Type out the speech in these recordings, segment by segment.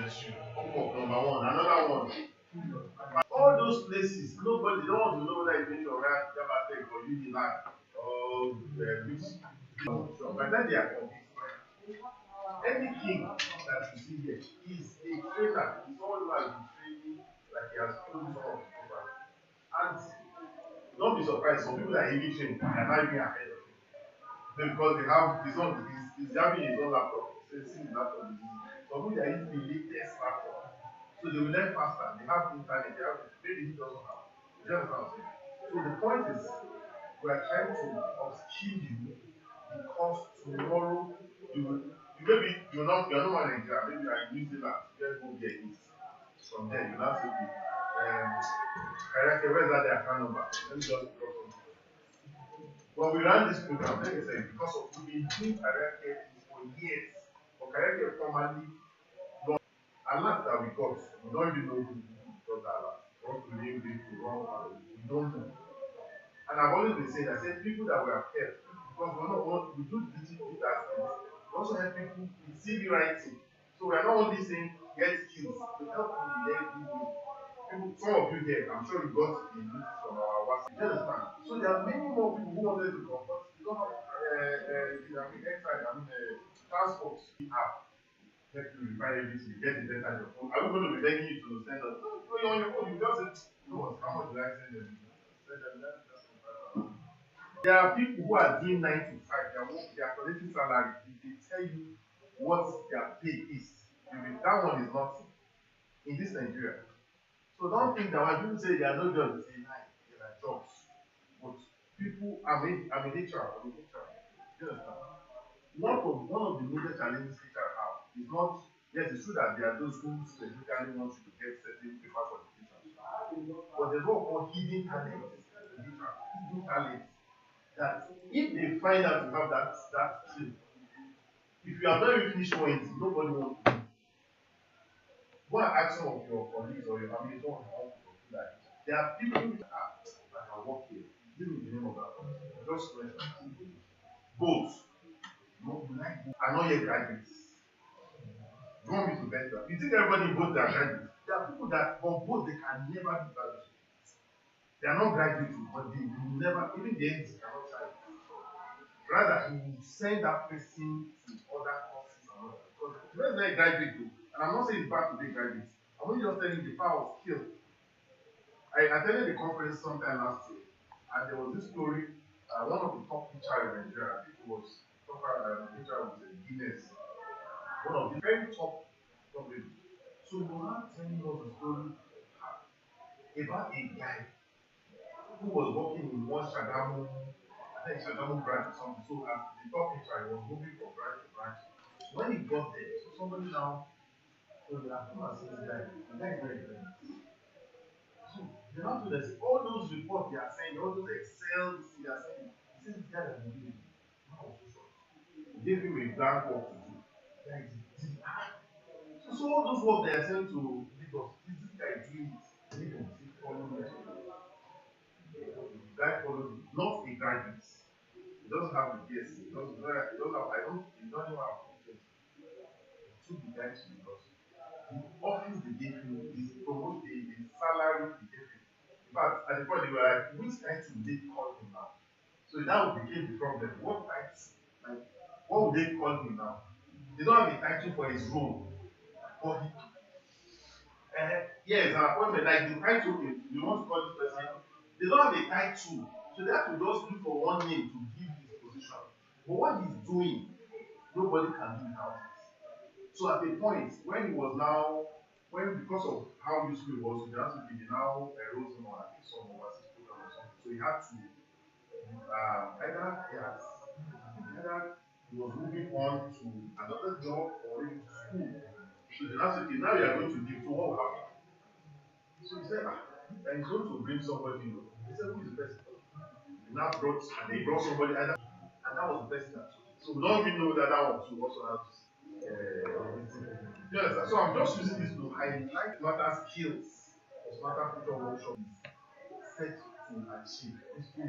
Number one, another one. All those places, nobody don't want to know whether it's going to Orion, Yabatech, or Unilag, or which. By the time they are convinced, anything that you see here is a trainer. It's all who has been training, like he has told you some of the program. And don't be surprised, some people that are heavy trained, they are not even ahead of him. Because they have his own, he's having his own laptop. So he's his laptop. Some people that are using the latest laptop. So they will learn faster. They have internet, they have maybe he doesn't have. You understand what I'm saying? So the point is we are trying to upskill you because tomorrow you maybe you're not one Nigeria, maybe you are in New Zealand, you go there east. From there you now say Kayake, where's that their account number? Let me just drop on. When we ran this program, like I said, because of we've been doing Kayake for years. But Kayake formally alert that we got, we don't even know who got that alert. What to name it to wrong, we don't know. And I've always been saying, I said people that were helped, because we do digital things, we also help people with CV writing. So we are not only saying get skills, we help people in every way. People, some of you here, I'm sure you got the news from our WhatsApp. You understand? So there are many more people who wanted to come, but they don't have transport app. Help you refine everything, you get the data on your phone. Are we going to be begging you to send us? No, you're on your phone, you just say, no, how much do I send them? Send them, there are people who are doing 9 to 5, they are collecting salary. If they tell you what their pay is, that one is nothing in this Nigeria. So don't think that when people say there are no jobs, they say, "Nah, there are jobs." But people, I'm a HR. You understand? One of the major challenges HR have is not, yes, it's true that there are those who specifically want you to get certain paper qualifications. But there's what we call hidden talent in HR. Hidden talent. That if they find out you have that skill, if you have not even finished it, nobody wants to. Go and ask some of your colleagues or your family, some of your uncles, that there are people that can work here. Give me the name of that company. Just mention both. No, like are not yet graduates. You want me to bet that? You think everybody both are graduates? There are people that on both they can never be graduates. They are not graduates, but they will never, even the ends cannot try. Rather, he will send that person to other courses and all that. Because when they graduate too, and I'm not saying it's bad to be graduates, I'm only just telling the power of skill. I attended the conference sometime last year, and there was this story. One of the top teachers in Nigeria, I think it was teacher was Guinness, one of the very top companies. So we were not telling us a story about a guy who was working in one Shagamu, I think Shagamu branch or something. So as the top teacher, he was moving from branch to branch. So when he got there, so somebody now told him, "Come and see this guy. The guy is very good." So they now do this. All those reports they are saying, all those Excel they are saying, he said this guy has been doing it. He gave him a blank work to do. So all those work they are saying to Lagos, this guy is doing it. Lagos, he follow me. The guy followed him, not a graduate. He doesn't have the BSc. He doesn't have, he don't even have PhD. He took the guy to Lagos. The office they gave him, his promotion, the salary they gave him. In fact, at the point they were like, which title would they call him now? So that became the problem. What title? Like, what would they call him now? They don't have a title for his role. But yes, an appointment, like the title, you want to call this person, they don't have a title. So they have to just look for one name to give his position. But what he's doing, nobody can do without it. So at a point, when he was now, because of how useful he was, he now rose him on, I think, some overseas program or something. So he had to, either he was moving on to another job or into school. So they now said, okay, now you are going to leave, so what will happen? So he said, and he's going to bring somebody. He said, who is the person? They brought somebody, and that was the person that took it. So we don't even know that one too also has. Yes, so I'm just using this to highlight matter skills. Matter future workshop is set to achieve. Is to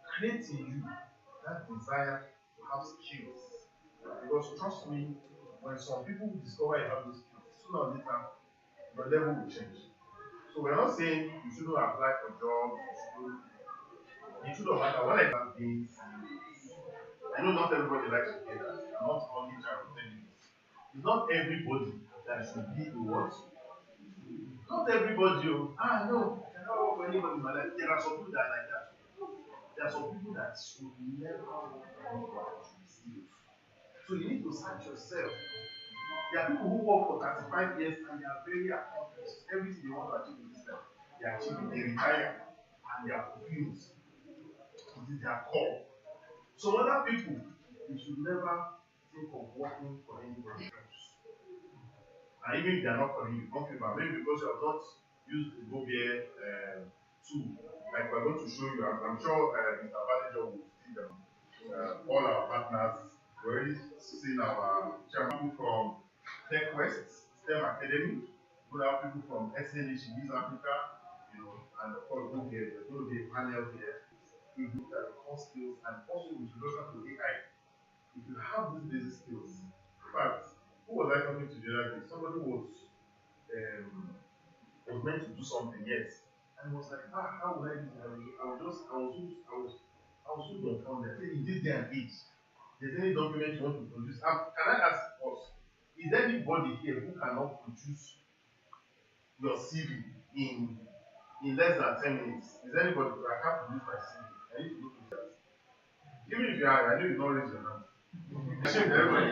create in you that desire to have skills. Because trust me, when some people discover you have those skills, sooner or later, your level will change. So we're not saying you shouldn't apply for jobs, it shouldn't matter. When I start being serious, I know not everybody likes to hear that. I'm not only trying to tell you this. It's not everybody that should be a what? Not everybody, no, I cannot work for anybody in my life. There are some people that are like that. There are some people that should never work for anybody should be serious. So you need to search yourself. There are people who work for 35 years and they are very accomplished. Everything they want to achieve in this life, they achieve it, they retire, and they are fulfilled. It is their call. So other people, you should never think of working for anybody else. And even if they are not calling you, don't feel bad. Maybe because you have not used the GoBear tool, like we're going to show you. I'm sure Mr. Valejo will see them. All our partners, we already seen our chairman from TechWest, STEM Academy. We have people from SNH in East Africa, and of course, GoBear. There's going to be a panel here. We look at the core skills and also with relation to AI. If you have these basic skills, in fact, who was I talking to the other day? Somebody was meant to do something, yes, and was like, how would I do that? I was so dumbfounded. In this day and age, there's any document you want to produce. Can I ask us, is there anybody here who cannot produce your CV in less than 10 minutes? Is there anybody who I can't produce my CV? I need to go to that. Even if you are, I know you don't raise your hand. Ashamed, everybody.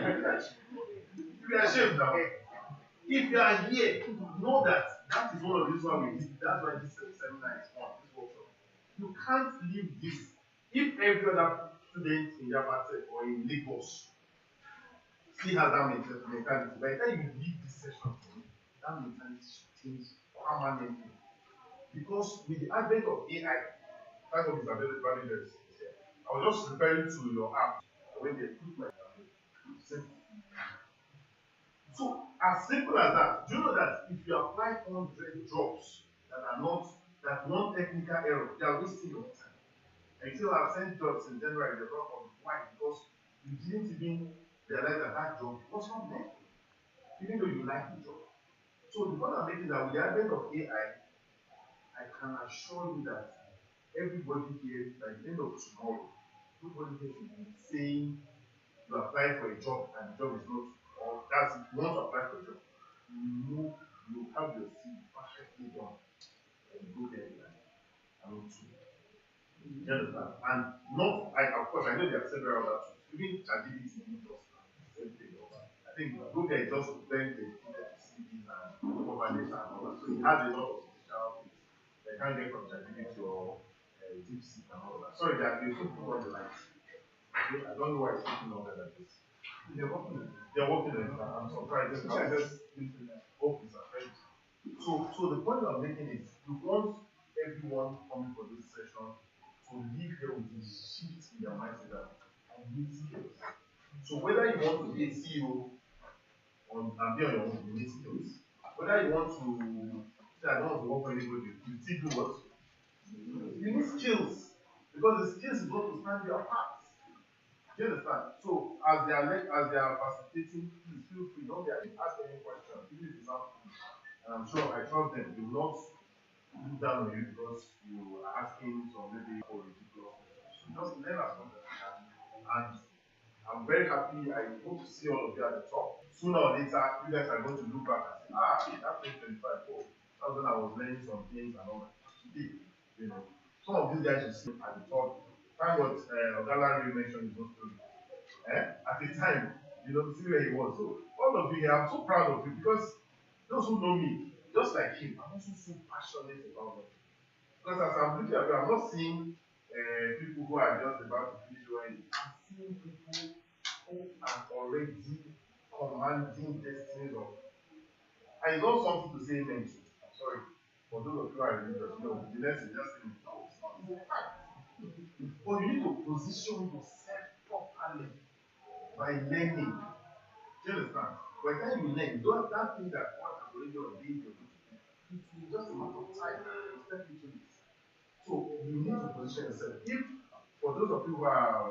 You are ashamed now. If you are here, know that is one of the reasons why we did. That's why this seminar is on, this workshop. You can't leave this. If every other student in Yabate or in Lagos still has that mentality, by the time you leave this session, that mentality should change permanently. Because with the advent of AI, that's what is available here. I was just referring to your app when they put my so as simple as that, do you know that if you apply 100 jobs that one technical error, they are wasting your time. And still have sent jobs in January, they're not on. Why? Because you didn't even realize that job was not meant, even though you like the job. So the point I'm making is that with the advent of AI, I can assure you that everybody here, by the end of tomorrow, nobody here should be saying you apply for a job and the job is not, or that's if you want to apply for a job, you have your CV perfectly done and go there and not to. You understand? And of course, I know there are several other tools. Even ChatGPT does the same thing. I think Google is just very dedicated to CVs and cover letter and all that. So it has a lot of special things. They can't get from ChatGPT or DeepSeek and all that. Sorry, there are two people on the line. I don't know why it's taking longer than this. They're working on it. I'm surprised. Hope is affected. So the point I'm making is you want everyone coming for this session to leave here with a shift in their mindset that I need skills. So whether you want to be a CEO and be on your own, you need skills. Whether you want to say I don't want to work for anybody, you still do what? You need skills. Because the skills is what will stand you apart. Do you understand? So as they are facilitating, please feel free. Don't be ask any question, even if it's not. And I'm sure I trust them. They will not look down on you because you are asking some maybe for ridiculous questions. So just learn as much as you can. And I'm very happy. I hope to see all of you at the top. Sooner or later, you guys are going to look back and say, that's 2025. Oh, that's when I was learning some things and all that. Today, some of these guys you see at the top. Thank God, Ogala mentioned his own story. At the time, see where he was. So, all of you here, I'm so proud of you because those who know me, just like him, I'm also so passionate about it. Because as I'm looking at you, I'm not seeing people who are just about to finish writing. I'm seeing people who are already commanding destinies of. And it's not something to say amen to. I'm sorry. For those of you who are religious, the next is just saying, no, it's not. It's a fact. But you need to position yourself properly by learning. Do you understand? By the time you learn, you don't have that thing that God has already ordained you to do. It's just a matter of time to step into it. So you need to position yourself. If for those of you who are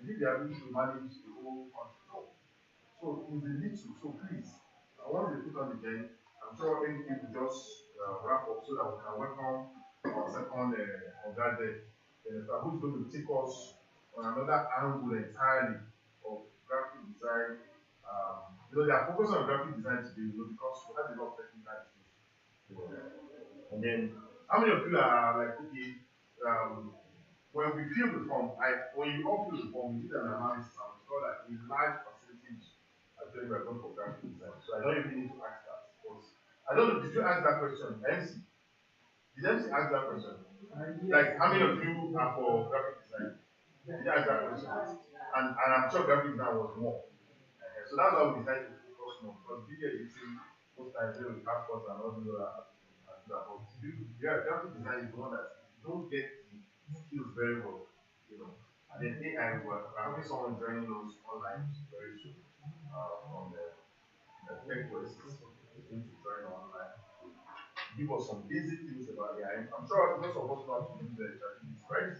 you are able to manage the whole country, no. So in the little, so please, I once they put on the game, I'm sure anything will just wrap up so that we can welcome our second of that day. Who's going to take us on another angle entirely of graphic design. They are focused on graphic design today, because we had a lot of technical issues. And then, how many of you are like, okay, when we fill the form, when you all fill the form, we did an analysis and we saw that a large percentage actually were going for graphic design. So I don't even need to ask that. Because I don't know, did you ask that question? MC? Did MC ask that question? Like, how many of you are for graphic design? Did you ask that question? And I'm sure graphic design was more. So that's why we decided to focus more. Because video editing, most times they will have course and all those other but yeah, graphic design is the one that you don't get the skills very well, And then AI work. I think someone joining those online very soon from the Tech West. Is going to join online. Give us some basic things about AI. I'm sure most of us know how to use the ChatGPT, right?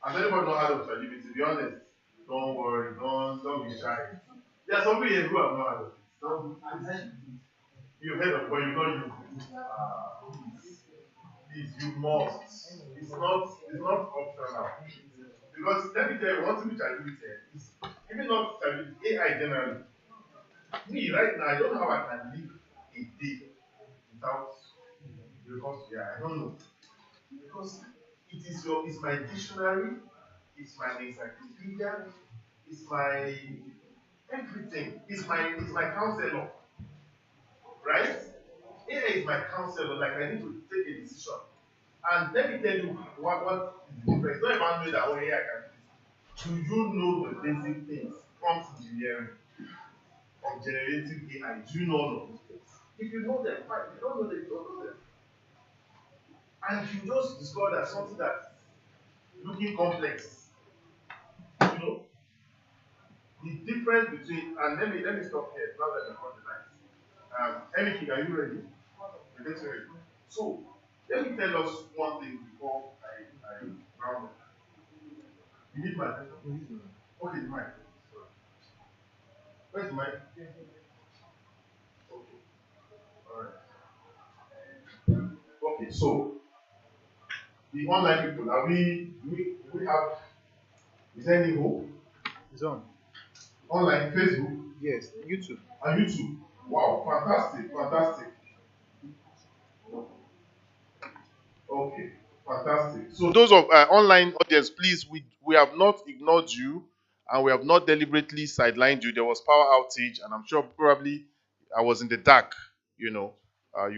And anybody know how to ChatGPT, to be honest, don't worry, don't be shy. There are some people here who have not heard of it. You've heard of it, but you don't use it. Please, you must. It's not optional. Because let me tell you, one thing with ChatGPT is even not ChatGPT, AI generally. Me right now, I don't know how I can live a day without because yeah, I don't know. Because it's my dictionary, it's my encyclopedia, it's my everything. It's my counselor, right? AI is my counselor. Like I need to take a decision. And let me tell you what is the difference. Not about knowing that AI can do this. Do you know the basic things? Prompt engineering of generating AI. Do you know all of those things? If you know them, fine. If you don't know them, you don't know them. And you just discover that something that looking complex, you know, the difference between and let me stop here now that I'm on the line. Emiki, are you ready? You're getting ready. So let me tell us one thing before I round up. You need my attention? Okay, the mic. Where's the mic? Okay, alright. Okay, so the online people, are we have is there any hope? It's on. Online, Facebook, Yes, YouTube. and YouTube. Wow, fantastic, fantastic. Okay, fantastic. So those of online audience, please, we have not ignored you, and we have not deliberately sidelined you. There was power outage, and I'm sure probably I was in the dark. You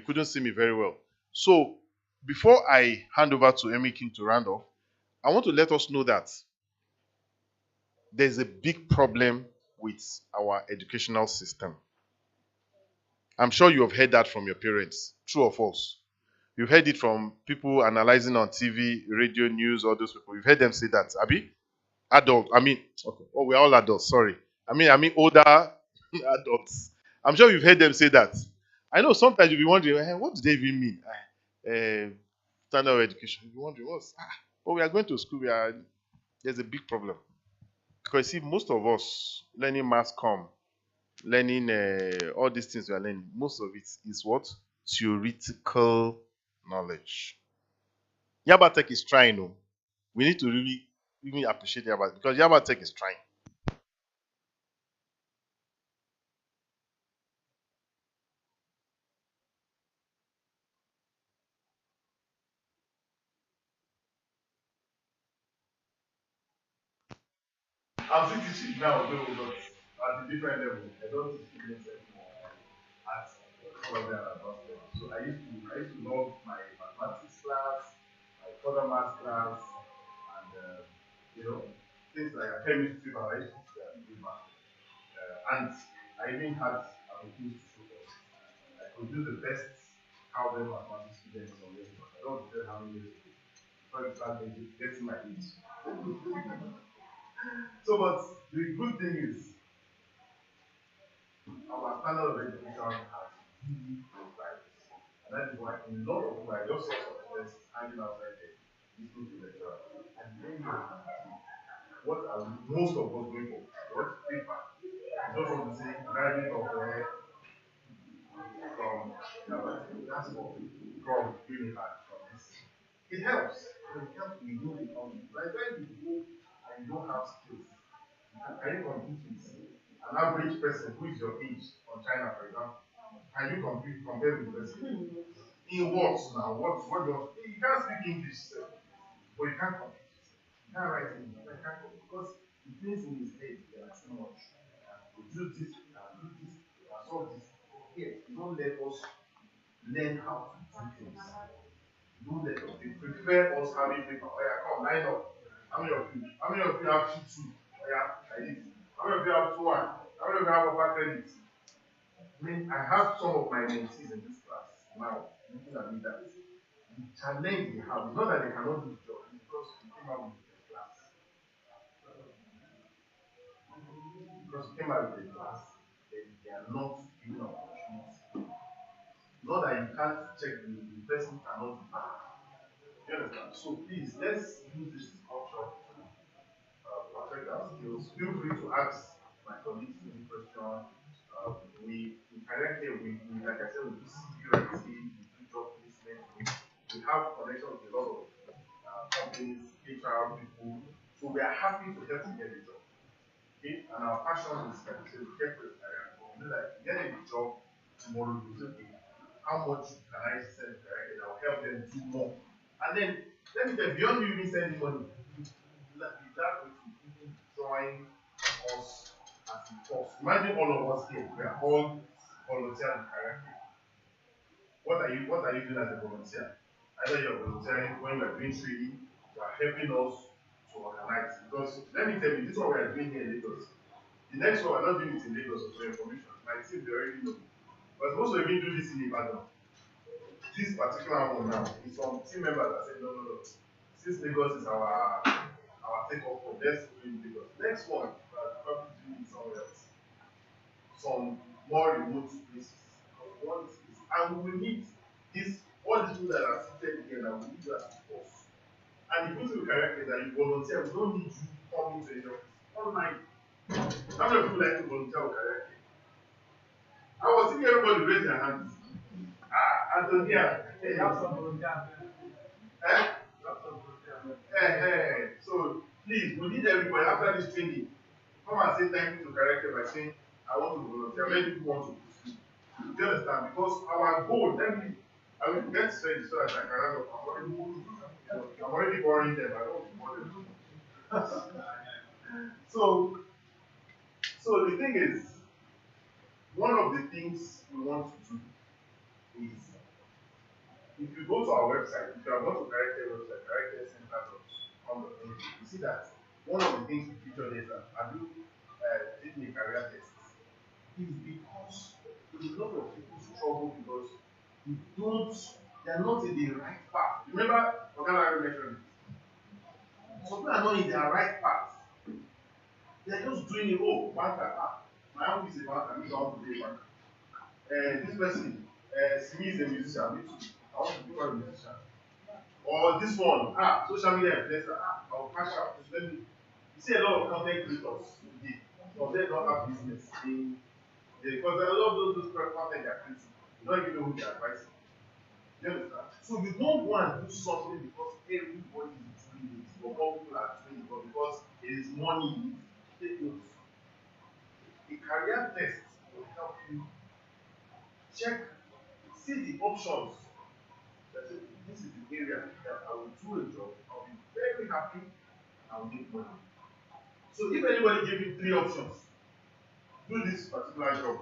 couldn't see me very well. So before I hand over to Emmy King to round off, I want to let us know that there's a big problem with our educational system. I'm sure you have heard that from your parents. True or false? You've heard it from people analyzing on TV, radio, news, all those people. You've heard them say that. Abi? Adult. I mean, okay. Oh, we're all adults. Sorry. I mean older adults. I'm sure you've heard them say that. I know sometimes you'll be wondering, what do they even mean? Standard of education. You'll be wondering, but we are going to school. There's a big problem. Because see, most of us learning mass com, learning all these things we are learning, most of it is what? Theoretical knowledge. Yaba Tech is trying, oh. We need to really appreciate Yaba because Yaba Tech is trying. I'm still teaching now, though, but at a different level. I don't teach students anymore at some of their advanced level. So I used to love my mathematics class, my further math class, and things like chemistry. But I used to teach that in math. And I even had opportunities to show us. I could do the best cowbell mathematics students on this, but I don't tell how many years ago. Before you start getting my age. So, but the good thing is, our standard of education has really progressed. And that is why a lot of people, I just saw some students hanging outside there, listening to lecture. And then what are most of us going for? What paper? You just want to say, graduate of It helps. It helps in good economy. Like when you go and you don't have skills, can you compete with an average person who is your age on China, for example? Can you compare with the person? In what now? What does you can't speak English, sir, but you can't compete. You can't write English. You can't compete because the things in his head they are too much. You do this, do this, solve this. Here, don't let us learn how to do things. Don't let us. They prefer us having paper. Oh yeah, come line up. How many of you? How many of you have two two? Oh yeah, like this. How many of you have two one? How many of you have upper credit? I mean, I have some of my mentees in this class now looking at me that the challenge they have is not that they cannot do the job, it's because we came out with the class. Because we came out with the class, they are not given opportunity. Not that you can't check the person cannot do that. You understand? So please let's use this workshop to perfect our skills. Feel free to ask my colleagues any question. We career care, like I said, we do CBRT, we do job placement, we have connection with a lot of companies, HR people, so we are happy to help you get a job. Okay? And our passion is like to help with career. But we know that if you get a job tomorrow, you say, okay, how much can I send career that will help them do more? And then let me tell you, beyond you even sending money, that way to even join us as a force. Imagine all of us here, we are all volunteer in career. What are you doing as a volunteer? Either you're volunteering when you're doing training, you are helping us to organize. Because let me tell you, this is what we are doing here in Lagos. The next one, we're not doing it in Lagos for information. My team, they already know. But most of you do this in Ibadan. This particular one now, is some team members that said, no. Since Lagos is our takeoff point, let's do it in Lagos. Next one, we're probably doing it somewhere else. Some more remote places. And we will need this, all these people that are seated here now, we need you as a force. And the people we correct is that you volunteer, we don't need you coming to the office. Online. How many people like to volunteer or correct? I was seeing everybody raise their hands. Antonia. Hey, have some volunteer. So please, we need everybody after this training. Come and say thank you to Director by saying, I want to volunteer. Many people want to pursue. Do you understand? Because our goal, I will get ready so that I can run up. I'm already boring them. I don't want to bore them. So the thing is, one of the things we want to do is, if you go to our website, if you are going to Director website, directorcenter.com, you see that one of the things we feature there is that have you taken a career test? Is because a lot of people struggle because they are not in the right path. Remember, Ogana mentioned it. Some people are not in their right path. They are just doing it. Oh, banker. My uncle is a banker. Me, I want to be a banker. This person, Simi is a musician. Me too. I want to become a musician. Or this one, social media influencer. I'll cash out. Let me. You see a lot of content creators today. Some of them don't have business. Because a lot of those content they are creating, you don't even know who they are advising. You understand? So you don't want to do something because everybody is doing it, or all people are doing it, but because there is money. Take notes. A career test will help you check, see the options. That say, this is the area that I will do a job, I'll be very happy, and I'll make money. So if anybody gave you 3 options, do this particular job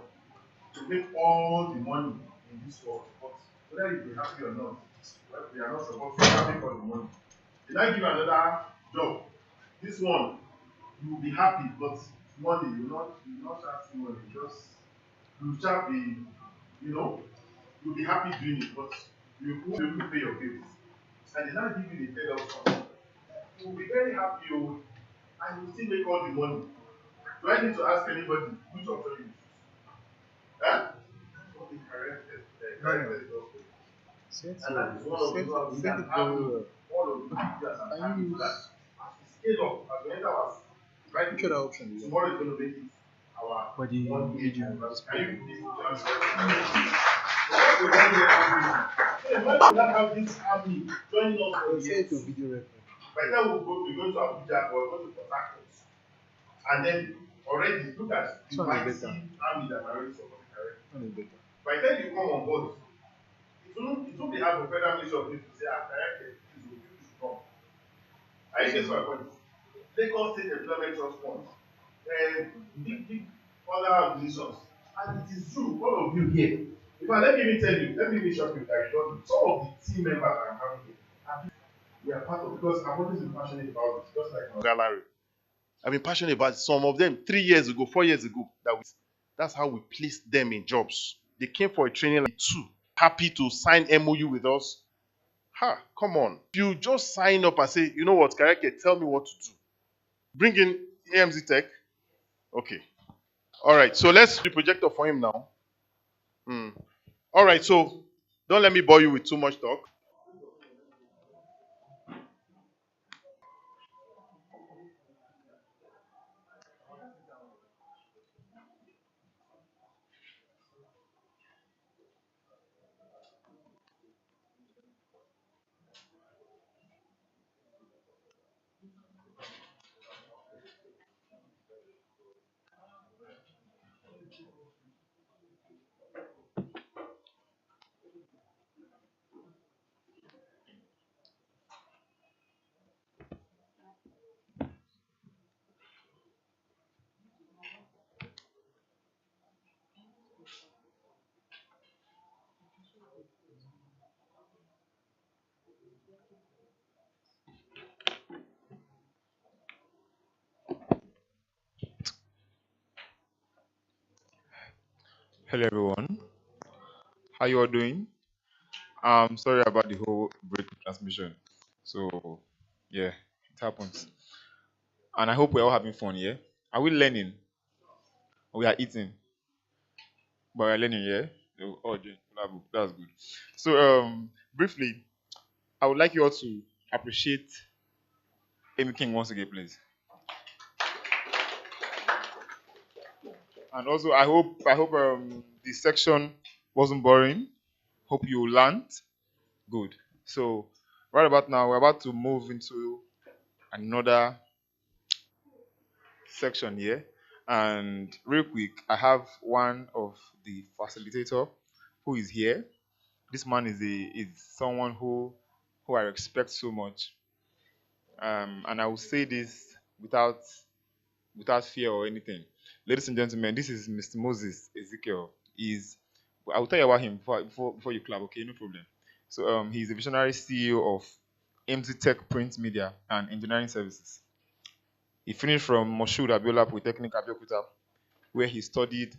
to make all the money in this world, but whether you be happy or not, well, we are not supposed to be happy for the money. Did I give another job? This one, you will be happy, but money, you will not start seeing money. You shall be, you'll be happy doing it, but you won't be able to pay your bills. And they now give you the third option. You will be very happy, and you will still make all the money. Do I need to ask anybody which option you choose? What the career test and that is one of the ones we can have all of the ideas and have people that as we scale up, as we enter our right option. Tomorrow is going to make it our For the 1 year medium. anniversary. Can you please just what's the 1 year anniversary? So imagine that have this army joining us for Say it to years. video record. By the time we go to Abuja or go to Port Harcourt, and then already look at This the one is mighty better. army that are already supporting Karen. This one is better. By the time you come on board, it won't be hard for federal ministry of police to say, Karen, please, you should come. Are you getting my point? Lagos State Employment Trust Fund, big other organizations, and it is true, all of you here. In fact, let me even tell you, let me even shock you that you don't know. Some of the team members that I'm having here, we are part of, because I've always been passionate about this, just like Larry. I've been passionate about some of them 3 years ago, 4 years ago. That's how we placed them in jobs. They came for a training like two, happy to sign MOU with us. Ha, come on. If you just sign up and say, you know what, Kareke, tell me what to do. Bring in AMZ Tech. Okay. All right. So let's do the projector for him now. All right. So don't let me bore you with too much talk. Hello everyone, how you all doing? Sorry about the whole break in transmission. So yeah, it happens. And I hope we're all having fun, yeah? Are we learning? We are eating, but we're learning, yeah? Oh, Jane, that's good. So briefly, I would like you all to appreciate Amy King once again, please. And also I hope the section wasn't boring. Hope you learned. Good. So right about now we're about to move into another section here. And real quick, I have one of the facilitator who is here. This man is someone who I respect so much. And I will say this without fear or anything. Ladies and gentlemen, this is Mr. Moses Ezekiel. I will tell you about him before you clap, okay? No problem. So he's a visionary CEO of MZ Tech Print Media and Engineering Services. He finished from Moshood Abiola Polytechnic Abeokuta, where he studied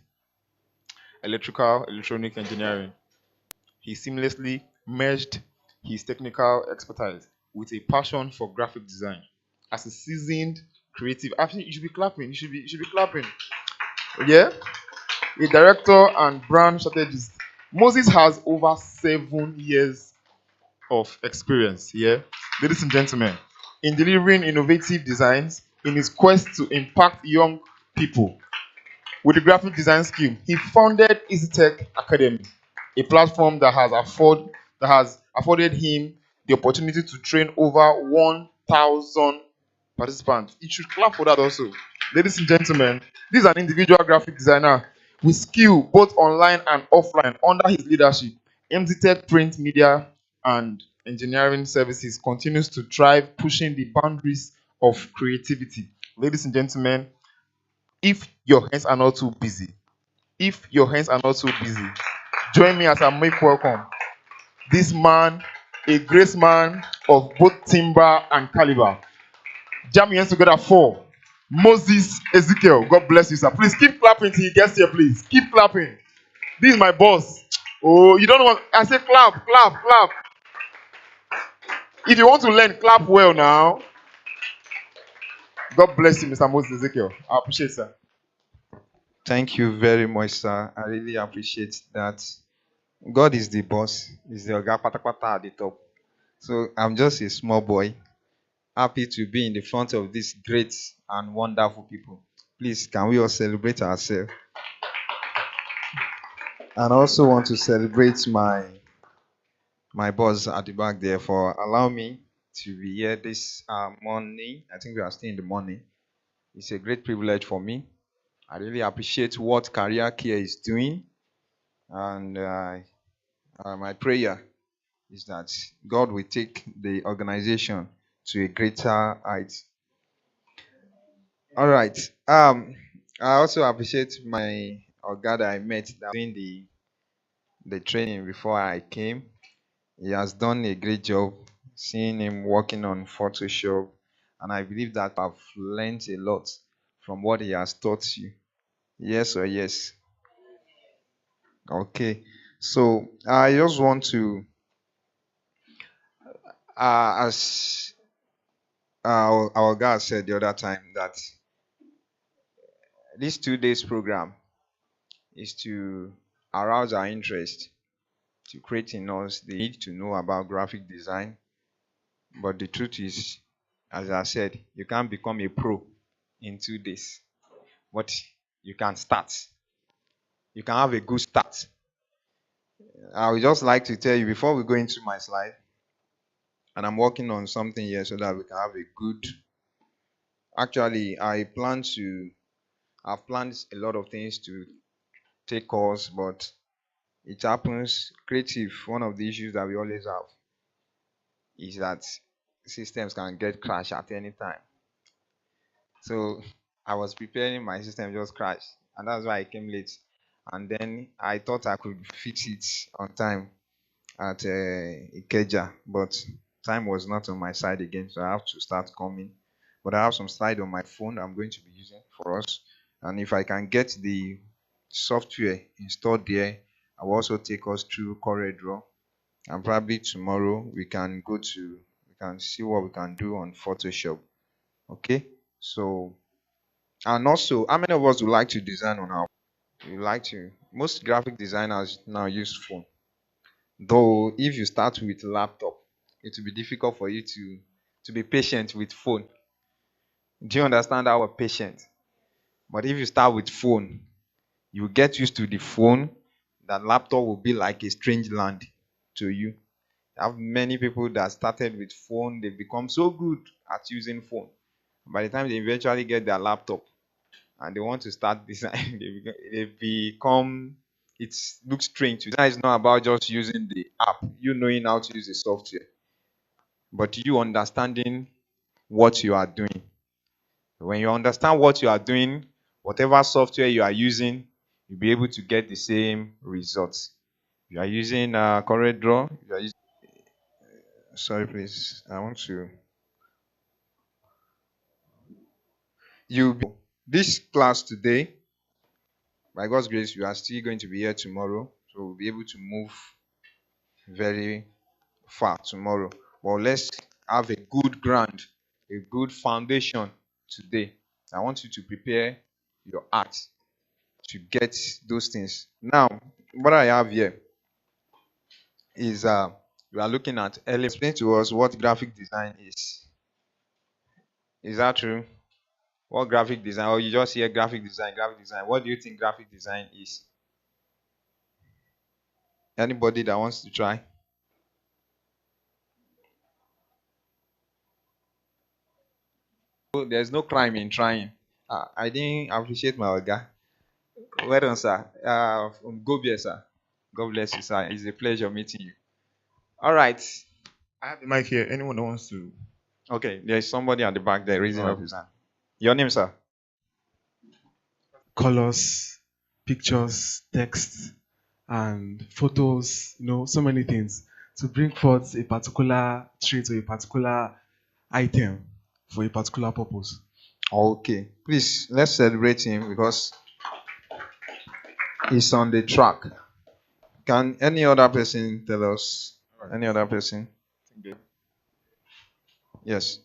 electrical electronic engineering. He seamlessly merged his technical expertise with a passion for graphic design. As a seasoned creative, actually, you should be clapping. You should be clapping. Yeah, a director and brand strategist. Moses has over 7 years of experience. Yeah, ladies and gentlemen, in delivering innovative designs in his quest to impact young people with the graphic design skill, he founded EasyTech Academy, a platform that has afforded him the opportunity to train over 1,000 participants. You should clap for that also. Ladies and gentlemen, this is an individual graphic designer with skill both online and offline under his leadership. MZTech Print Media and Engineering Services continues to thrive, pushing the boundaries of creativity. Ladies and gentlemen, if your hands are not too busy, if your hands are not too busy, join me as I make welcome this man, a grace man of both timber and caliber. Jam your hands together for Moses Ezekiel. God bless you, sir. Please keep clapping till he gets here, please. Keep clapping. This is my boss. Oh, you don't want, I say clap, clap, clap. If you want to learn, clap well now. God bless you, Mr. Moses Ezekiel. I appreciate it, sir. Thank you very much, sir. I really appreciate that. God is the boss. He's the Oga Patapata at the top. So I'm just a small boy, happy to be in the front of these great and wonderful people. Please, can we all celebrate ourselves? And I also want to celebrate my my boss at the back there for allowing me to be here this morning. I think we are still in the morning. It's a great privilege for me. I really appreciate what Career Care is doing, and my prayer is that God will take the organization to a greater height. All right. I also appreciate my Oga that I met that doing the training before I came. He has done a great job. Seeing him working on Photoshop, and I believe that I've learned a lot from what he has taught you. Yes or yes? Okay. So I just want to, as our guy said the other time, that this 2 days program is to arouse our interest, to create in us the need to know about graphic design. But the truth is, as I said, you can't become a pro in 2 days. But you can start. You can have a good start. I would just like to tell you before we go into my slide, and I'm working on something here so that we can have a good. Actually, I've planned a lot of things to take course, but it happens creative. One of the issues that we always have is that systems can get crashed at any time. So I was preparing, my system just crashed, and that's why I came late. And then I thought I could fix it on time at Ikeja, but time was not on my side again, so I have to start coming. But I have some slide on my phone I'm going to be using for us, and if I can get the software installed there, I will also take us through CorelDRAW, and probably tomorrow we can see what we can do on Photoshop. Okay, so, and also, how many of us would like to design on our? We like to. Most graphic designers now use phone. Though if you start with laptop, it will be difficult for you to be patient with phone. Do you understand our patient? But if you start with phone, you get used to the phone. That laptop will be like a strange land to you. I have many people that started with phone, they become so good at using phone. By the time they eventually get their laptop and they want to start design, they become, it looks strange. Design is not about just using the app, you knowing how to use the software, but you understanding what you are doing. When you understand what you are doing, whatever software you are using, you'll be able to get the same results. You are using CorelDRAW. You are using, sorry, please. I want to. You this class today, by God's grace, you are still going to be here tomorrow, so we'll be able to move very far tomorrow. But let's have a good ground, a good foundation today. I want you to prepare your heart to get those things. Now, what I have here is we are looking at early. Explain to us what graphic design is. Is that true? What graphic design? Or you just hear graphic design, graphic design. What do you think graphic design is? Anybody that wants to try? Oh, there's no crime in trying. I didn't appreciate my Oga. Well done, sir. Go beer, sir. God bless you, sir. It's a pleasure meeting you. All right. I have the mic here. Anyone that wants to? Okay, there's somebody at the back there raising All up right. his hand. Your name, sir? Colors, pictures, text, and photos, so many things to bring forth a particular trait or a particular item for a particular purpose. Okay. Please, let's celebrate him because he's on the track. Can any other person tell us? Any other person? Yes.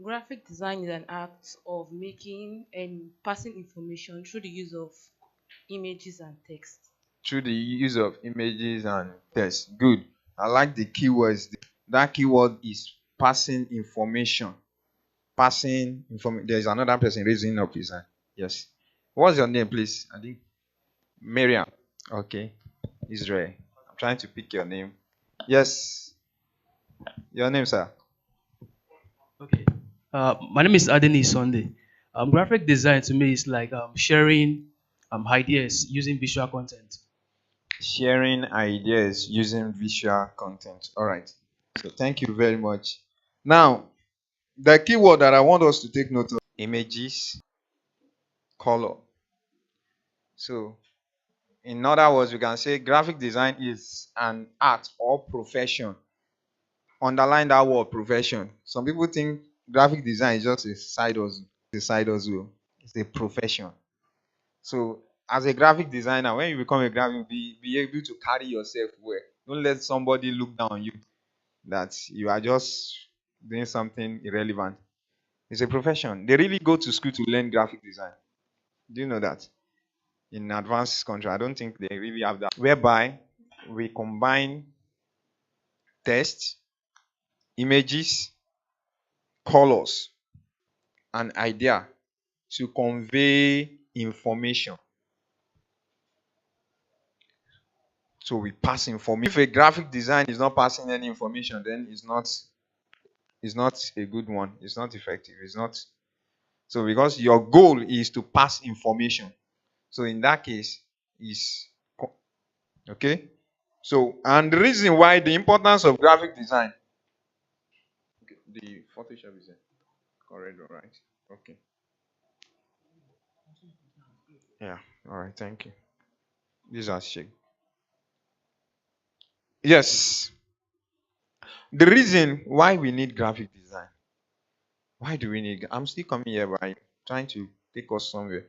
Graphic design is an act of making and passing information through the use of images and text. Through the use of images and text. Good. I like the keywords. That keyword is passing information. Passing information. There's another person raising up his hand. Yes. What's your name, please? I think Miriam. Okay. Israel. trying to pick your name. Yes, your name, sir. Okay. My name is Adeni Sunday. Graphic design to me is like sharing ideas using visual content. Sharing ideas using visual content. All right. So thank you very much. Now, the keyword that I want us to take note of: images, color. So, in other words, we can say graphic design is an art or profession. Underline that word, profession. Some people think graphic design is just a side hustle. It's a side hustle. It's a profession. So, as a graphic designer, when you become a graphic, be able to carry yourself well. Don't let somebody look down on you that you are just doing something irrelevant. It's a profession. They really go to school to learn graphic design. Do you know that? In advanced country, I don't think they really have that. Whereby we combine text, images, colors, and idea to convey information. So we pass information. If a graphic design is not passing any information, then it's not a good one. It's not effective. It's not. So because your goal is to pass information. So in that case, is okay. So, and the reason why the importance of graphic design. Okay, the Photoshop is there. Correct, all right. Okay. Yeah, all right, thank you. These are shake. Yes. The reason why we need graphic design. Why do we need? I'm still coming here, but I'm trying to take us somewhere.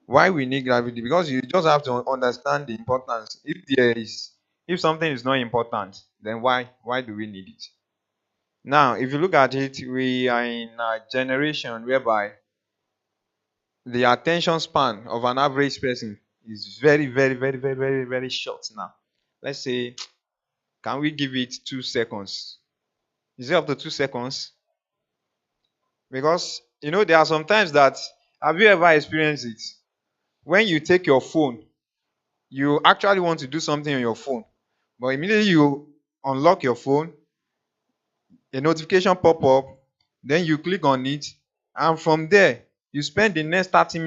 Why we need graphic? Because you just have to understand the importance. If something is not important, then why do we need it? Now, if you look at it, we are in a generation whereby the attention span of an average person is very, very, very, very, very, very short now. Let's say, can we give it 2 seconds? Is it up to 2 seconds? Because, there are some times that, have you ever experienced it? When you take your phone, you actually want to do something on your phone, but immediately you unlock your phone, a notification pop up, then you click on it, and from there, you spend the next 30 minutes